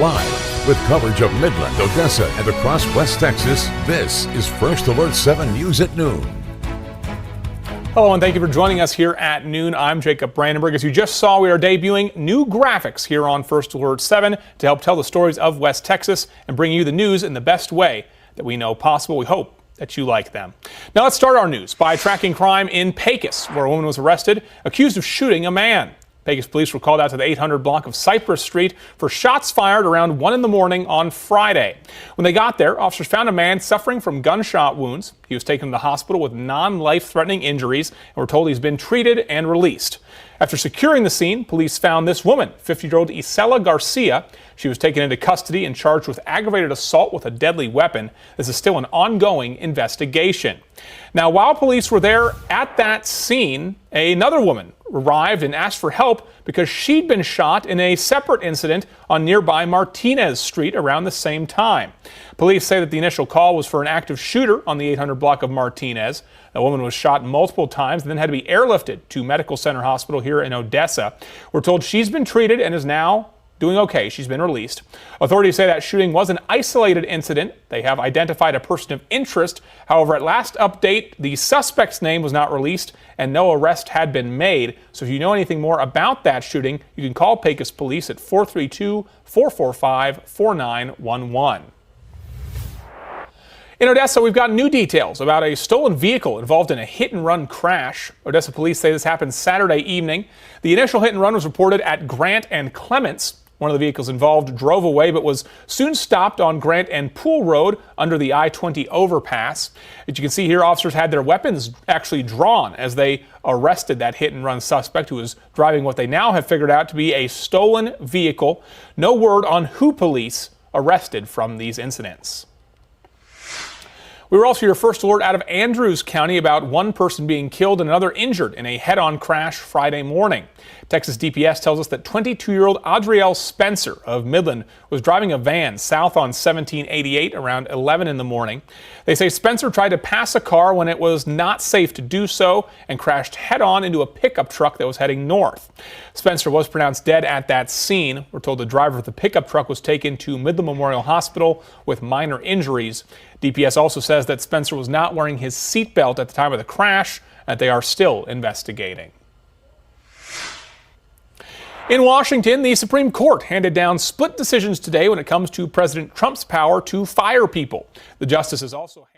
Live with coverage of Midland, Odessa, and across West Texas, this is First Alert 7 News at noon. Hello and thank you for joining us here at noon. I'm Jacob Brandenburg. As you just saw, we are debuting new graphics here on First Alert 7 to help tell the stories of West Texas and bring you the news in the best way that we know possible. We hope that you like them. Now let's start our news by tracking crime in Pecos, where a woman was arrested accused of shooting a man. Pecos police were called out to the 800 block of Cypress Street for shots fired around 1 in the morning on Friday. When they got there, officers found a man suffering from gunshot wounds. He was taken to the hospital with non-life-threatening injuries and were told he's been treated and released. After securing the scene, police found this woman, 50-year-old Isela Garcia. She was taken into custody and charged with aggravated assault with a deadly weapon. This is still an ongoing investigation. Now, while police were there at that scene, another woman arrived and asked for help because she'd been shot in a separate incident on nearby Martinez Street around the same time. Police say that the initial call was for an active shooter on the 800 block of Martinez. The woman was shot multiple times and then had to be airlifted to Medical Center Hospital here in Odessa. We're told she's been treated and is now doing okay. She's been released. Authorities say that shooting was an isolated incident. They have identified a person of interest. However, at last update, the suspect's name was not released and no arrest had been made. So if you know anything more about that shooting, you can call Pecos Police at 432-445-4911. In Odessa, we've got new details about a stolen vehicle involved in a hit-and-run crash. Odessa police say this happened Saturday evening. The initial hit-and-run was reported at Grant and Clements. One of the vehicles involved drove away but was soon stopped on Grant and Pool Road under the I-20 overpass. As you can see here, officers had their weapons actually drawn as they arrested that hit-and-run suspect who was driving what they now have figured out to be a stolen vehicle. No word on who police arrested from these incidents. We were also your first alert out of Andrews County about one person being killed and another injured in a head-on crash Friday morning. Texas DPS tells us that 22-year-old Adrielle Spencer of Midland was driving a van south on 1788 around 11 in the morning. They say Spencer tried to pass a car when it was not safe to do so and crashed head-on into a pickup truck that was heading north. Spencer was pronounced dead at that scene. We're told the driver of the pickup truck was taken to Midland Memorial Hospital with minor injuries. DPS also says that Spencer was not wearing his seatbelt at the time of the crash and that they are still investigating. In Washington, the Supreme Court handed down split decisions today when it comes to President Trump's power to fire people. The justices also